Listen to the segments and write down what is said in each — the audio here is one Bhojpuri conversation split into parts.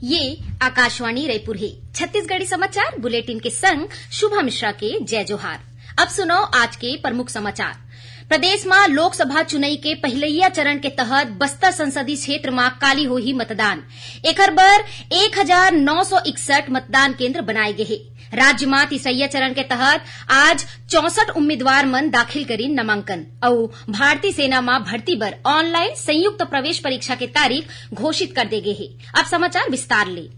ये आकाशवाणी रायपुर है। छत्तीसगढ़ी समाचार बुलेटिन के संग शुभा मिश्रा के जय जोहार। अब सुनो आज के प्रमुख समाचार। प्रदेश में लोकसभा चुनाव के पहिलैया चरण के तहत बस्तर संसदीय क्षेत्र में काली होही मतदान। एकर बर 1961 मतदान केंद्र बनाए गए हैं। राज्य में तीसरैया चरण के तहत आज 64 उम्मीदवार मन दाखिल करी नामांकन और भारतीय सेना में भर्ती बर ऑनलाइन संयुक्त प्रवेश परीक्षा के तारीख घोषित कर दे गए है। अब समाचार विस्तार ले।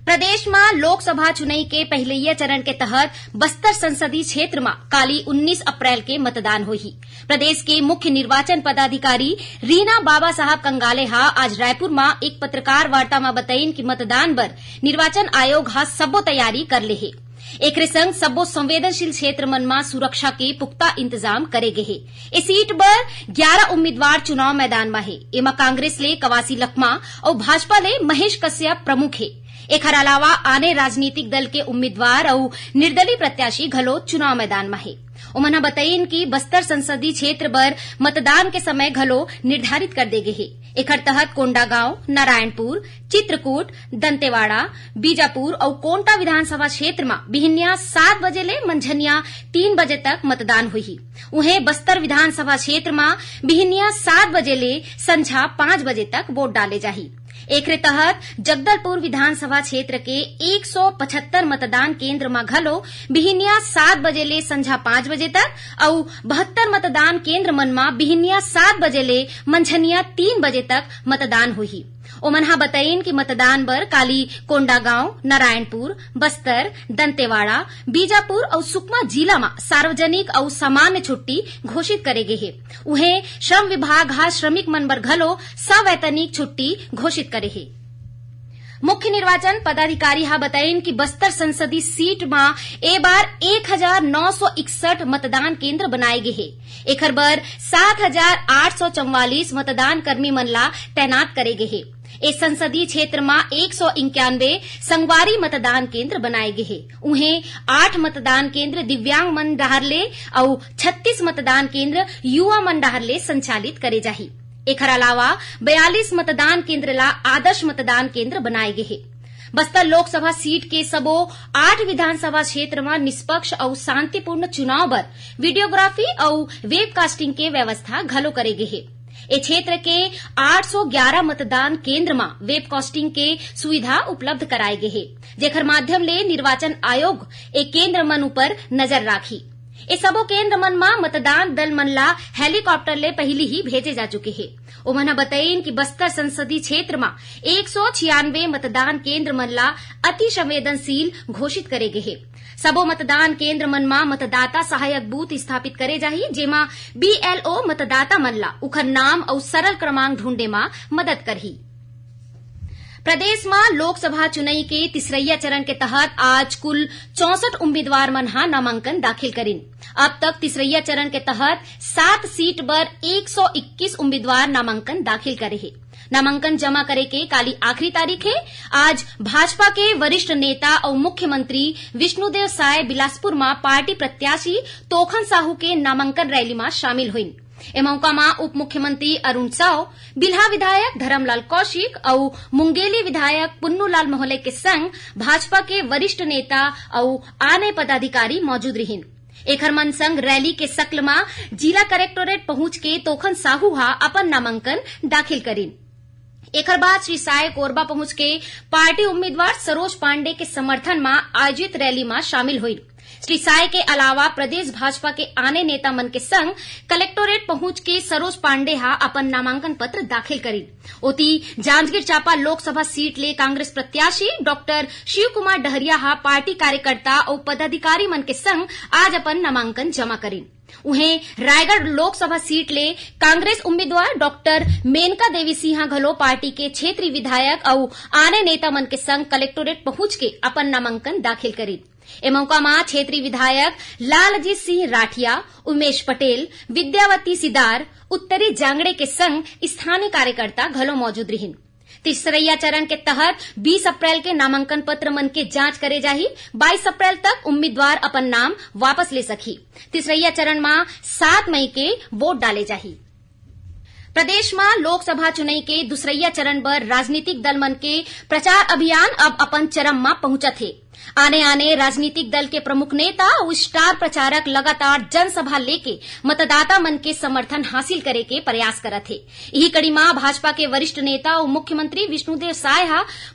प्रदेश में लोकसभा चुनाव के पहिलैया चरण के तहत बस्तर संसदीय क्षेत्र में काली 19 अप्रैल के मतदान होही। प्रदेश के मुख्य निर्वाचन पदाधिकारी रीना बाबा साहब कंगाले आज रायपुर में एक पत्रकार वार्ता में बताइन कि मतदान बर निर्वाचन आयोग सबो तैयारी कर ले है। एकरे संग सबो संवेदनशील क्षेत्र मन में सुरक्षा के पुख्ता इंतजाम करे गए है। इस सीट पर 11 उम्मीदवार चुनाव मैदान में है। एमा कांग्रेस ले कवासी लखमा और भाजपा ले महेश कश्यप प्रमुख है। एकर अलावा आने राजनीतिक दल के उम्मीदवार और निर्दलीय प्रत्याशी घलो चुनाव मैदान में है। उमना बताइन कि बस्तर संसदीय क्षेत्र बर मतदान के समय घलो निर्धारित कर दे गए है। एकर तहत कोंडागांव, नारायणपुर, चित्रकूट, दंतेवाड़ा, बीजापुर और कोंटा विधानसभा क्षेत्र में बिहनिया 7 बजे ले मंझनिया 3 बजे तक मतदान हुई। उन्हें बस्तर विधानसभा क्षेत्र में बिहनिया 7 बजे ले संझा 5 बजे तक वोट डाले जाही। एकरे तहत जगदलपुर विधानसभा क्षेत्र के 175 मतदान केंद्र में घलो बिहनिया 7 बजे ले संझा 5 बजे तक और 72 मतदान केंद्र मन में बिहनिया 7 बजे ले मंझनिया 3 बजे तक मतदान हुई। ओमनहा बताइन कि मतदान बर काली कोंडागांव, नारायणपुर, बस्तर, दंतेवाड़ा, बीजापुर और सुकमा जिला में सार्वजनिक और सामान्य छुट्टी घोषित करे गए है। उन्हें श्रम विभाग श्रमिक मन बर घलो सवैतनिक छुट्टी घोषित करे है। मुख्य निर्वाचन पदाधिकारी बताइन कि बस्तर संसदीय सीट में ए बार 1961 मतदान केंद्र बनाए गए है। एकर बर 7844 मतदान कर्मी मन ला तैनात करे गए है। इस संसदीय क्षेत्र में 191 संगवारी मतदान केंद्र बनाए गए हैं। उन्हें 8 मतदान केंद्र दिव्यांग मन डाहर ले और 36 मतदान केंद्र युवा मन डाहर ले संचालित करे जाही। एकर अलावा 42 मतदान केंद्र ला आदर्श मतदान केंद्र बनाए गए हैं। बस्तर लोकसभा सीट के सबो 8 विधानसभा क्षेत्र में निष्पक्ष और शांतिपूर्ण चुनाव बर वीडियोग्राफी और वेबकास्टिंग के व्यवस्था घलो करे गए है। ए क्षेत्र के 811 मतदान केंद्र में वेबकास्टिंग के सुविधा उपलब्ध कराए गए है, जेकर माध्यम ले निर्वाचन आयोग एक केंद्र मन ऊपर नजर राखी। ए सबो केंद्र मन में मतदान दल मन ला हेलीकॉप्टर ले पहली ही भेजे जा चुके हैं। उन्होंने बताइन कि बस्तर संसदीय क्षेत्र में 196 मतदान केंद्र मन ला अति संवेदनशील घोषित करे गए हैं। सबो मतदान केंद्र मन में मतदाता सहायक बूथ स्थापित करे जाही, जेमा BLO मतदाता मन ला उखर नाम और सरल क्रमांक ढूंढे में मदद करही। प्रदेश में लोकसभा चुनाव के तीसरैया चरण के तहत आज कुल 64 उम्मीदवार मन नामांकन दाखिल करीन। अब तक तीसरैया चरण के तहत 7 सीट पर 121 उम्मीदवार नामांकन दाखिल करे है। नामांकन जमा करे के काली आखिरी तारीख है। आज भाजपा के वरिष्ठ नेता और मुख्यमंत्री विष्णुदेव साय बिलासपुर में पार्टी प्रत्याशी तोखन साहू के नामांकन रैली में शामिल हुईन। ए मौका में उप मुख्यमंत्री अरुण साव, बिल्हा विधायक धर्मलाल कौशिक और मुंगेली विधायक पुन्नूलाल मोहले के संग भाजपा के वरिष्ठ नेता और आने पदाधिकारी मौजूद रहीन। एकर मन संग रैली के शक्ल में जिला कलेक्टोरेट पहुंच के तोखन साहू अपन नामांकन दाखिल करीन। एकर बाद श्री साय कोरबा पहुंच के पार्टी उम्मीदवार सरोज पांडे के समर्थन में आयोजित रैली में शामिल हुई। श्री साय के अलावा प्रदेश भाजपा के आने नेता मन के संग कलेक्टोरेट पहुंच के सरोज पांडे अपन नामांकन पत्र दाखिल करी। ओती जांजगीर चांपा लोकसभा सीट ले कांग्रेस प्रत्याशी डॉक्टर शिव कुमार डहरिया पार्टी कार्यकर्ता और पदाधिकारी मन के संग आज अपन नामांकन जमा करी। उन्हें रायगढ़ लोकसभा सीट ले कांग्रेस उम्मीदवार डॉक्टर मेनका देवी सिंह घलो पार्टी के क्षेत्रीय विधायक और आने नेता मन के संग कलेक्टोरेट पहुंच के अपन नामांकन दाखिल करी। ए मौका में क्षेत्रीय विधायक लालजीत सिंह राठिया, उमेश पटेल, विद्यावती सिदार, उत्तरी जांगड़े के संग स्थानीय कार्यकर्ता घलो मौजूद रहिन। तीसरैया चरण के तहत 20 अप्रैल के नामांकन पत्र मन के जांच करे जाही। 22 अप्रैल तक उम्मीदवार अपन नाम वापस ले सकी। तीसरैया चरण में 7 मई के वोट डाले जाही। प्रदेश में लोकसभा चुनाव के दूसरैया चरण पर राजनीतिक दल मन के प्रचार अभियान अब अपन चरम में पहुंचत है। आने राजनीतिक दल के प्रमुख नेता और स्टार प्रचारक लगातार जनसभा लेके मतदाता मन के समर्थन हासिल करे के प्रयास करत है। यही कड़ी में भाजपा के वरिष्ठ नेता और मुख्यमंत्री विष्णुदेव साय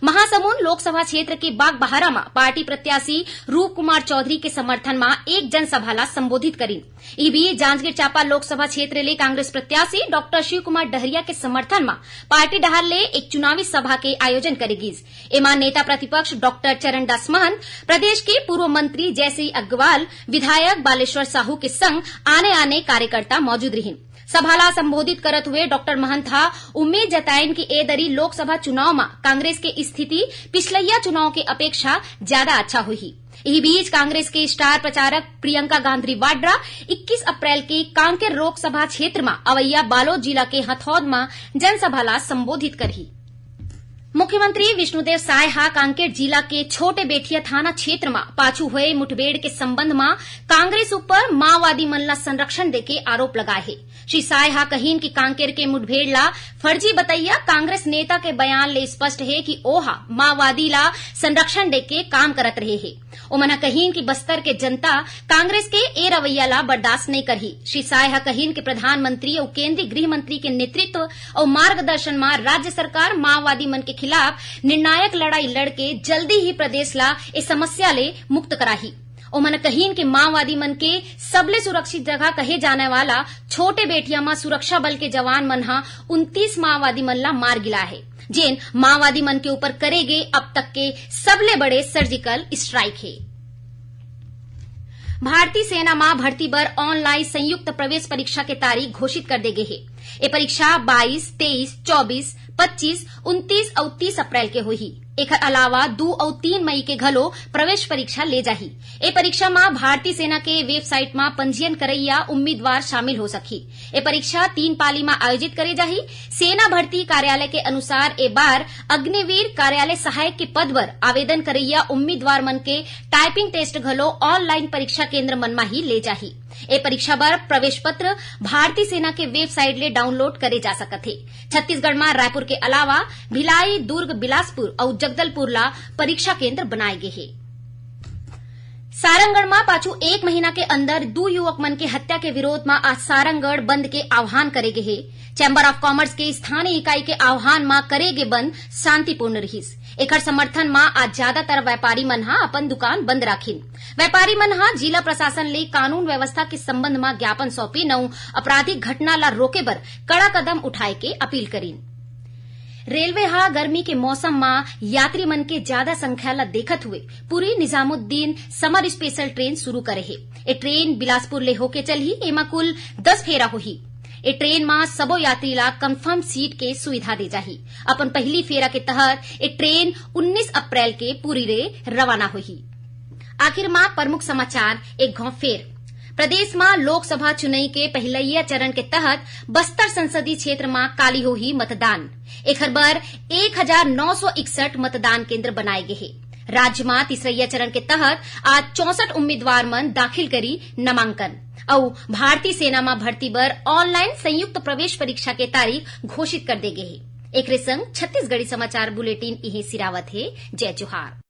महासमुंद लोकसभा क्षेत्र के बागबहारा में पार्टी प्रत्याशी रूप कुमार चौधरी के समर्थन में एक जनसभा ला संबोधित करी। ई बीच जांजगीर चांपा लोकसभा क्षेत्र ले कांग्रेस प्रत्याशी डॉक्टर शिव कुमार डहरिया के समर्थन में पार्टी डहार ले एक चुनावी सभा के आयोजन करेगी। एमा नेता प्रतिपक्ष डॉक्टर चरणदास महंत, प्रदेश के पूर्व मंत्री जयसिंह अग्रवाल, विधायक बालेश्वर साहू के संग आने कार्यकर्ता मौजूद रही। सभाला संबोधित करत हुए डॉक्टर महंत उम्मीद जतायन कि ए दरी लोकसभा चुनाव में कांग्रेस के स्थिति पिछलैया चुनाव के अपेक्षा ज्यादा अच्छा हुई। इसी बीच कांग्रेस के स्टार प्रचारक प्रियंका गांधी वाड्रा 21 अप्रैल के कांकेर लोकसभा क्षेत्र में अवैया बालोद जिला के हथौद में जनसभा संबोधित करी। मुख्यमंत्री विष्णुदेव साय कांकेर जिला के छोटे बेठिया थाना क्षेत्र में पाछू हुए मुठभेड़ के संबंध में कांग्रेस ऊपर माओवादी मन ला संरक्षण देके आरोप लगाए है। श्री साय कहीन कि कांकेर के मुठभेड़ ला फर्जी बताइया कांग्रेस नेता के बयान ले स्पष्ट है कि ओहा माओवादी ला संरक्षण देके काम करत रहे है। उमना कहीन कि बस्तर के जनता कांग्रेस के ए रवैया ला बर्दाश्त नहीं करही। श्री साय कहीन कि प्रधानमंत्री और केंद्रीय गृह मंत्री के नेतृत्व और मार्गदर्शन में राज्य सरकार माओवादी मन के खिलाफ निर्णायक लड़ाई लड़के जल्दी ही प्रदेश ला इस समस्या ले मुक्त कराही। उमन कहीन के माओवादी मन के सबले सुरक्षित जगह कहे जाने वाला छोटे बेटिया में सुरक्षा बल के जवान मन 29 माओवादी मन ला मार गिला है, जिन माओवादी मन के ऊपर करेगे अब तक के सबले बड़े सर्जिकल स्ट्राइक है। भारतीय सेना में भर्ती बर ऑनलाइन संयुक्त प्रवेश परीक्षा के तारीख घोषित कर दे गए है। ये परीक्षा 22, 23, 24, 25, 29 और 30 अप्रैल के होही। एकर अलावा 2 और 3 मई के घलो प्रवेश परीक्षा ले जाही। ए परीक्षा में भारतीय सेना के वेबसाइट में पंजीयन करैया उम्मीदवार शामिल हो सकी। ए परीक्षा 3 पाली में आयोजित करे जाही। सेना भर्ती कार्यालय के अनुसार ए बार अग्निवीर कार्यालय सहायक के पद पर आवेदन करैया उम्मीदवार मन के टाइपिंग टेस्ट घलो ऑनलाइन परीक्षा केंद्र मन में ही ले जाही। ए परीक्षा बर प्रवेश पत्र भारतीय सेना के वेबसाइट ले डाउनलोड करे जा सकत है। छत्तीसगढ़ में रायपुर के अलावा भिलाई, दुर्ग, बिलासपुर और जगदलपुर ला परीक्षा केंद्र बनाए गए हैं। सारंगगढ़ में पाछू 1 महीना के अंदर 2 युवक मन के हत्या के विरोध में आज सारंगगढ़ बंद के आह्वान करे गए है। चैम्बर ऑफ कॉमर्स के स्थानीय इकाई के आह्वान में करेगे बंद शांतिपूर्ण रहीस। एकर समर्थन में आज ज्यादातर व्यापारी मन अपन दुकान बंद राखिन। व्यापारी मन जिला प्रशासन ले कानून व्यवस्था के संबंध में ज्ञापन सौंपिन और आपराधिक घटना ला रोके बर कड़ा कदम उठाए के अपील करीन। रेलवे गर्मी के मौसम में यात्री मन के ज्यादा संख्या ला देखत हुए पूरी निजामुद्दीन समर स्पेशल ट्रेन शुरू करे है। ए ट्रेन बिलासपुर ले होके चलही। एमा कुल 10 फेरा होही। ए ट्रेन में सबो यात्री ला कंफर्म सीट के सुविधा दे जाही। अपन पहली फेरा के तहत ए ट्रेन 19 अप्रैल के पूरी रे रवाना होही। आखिर में प्रमुख समाचार एक घाव फेर। प्रदेश में लोकसभा चुनाव के पहलैया चरण के तहत बस्तर संसदीय क्षेत्र में काली होही मतदान। एकर बर 1961 मतदान केंद्र बनाए गए हैं। राज्य में तीसरैया चरण के तहत आज 64 उम्मीदवार मन दाखिल करी नामांकन और भारतीय सेना में भर्ती बर ऑनलाइन संयुक्त प्रवेश परीक्षा के तारीख घोषित कर दे गए है। एक संग छत्तीसगढ़ी समाचार बुलेटिन इहे सिरावत है। जय जोहार।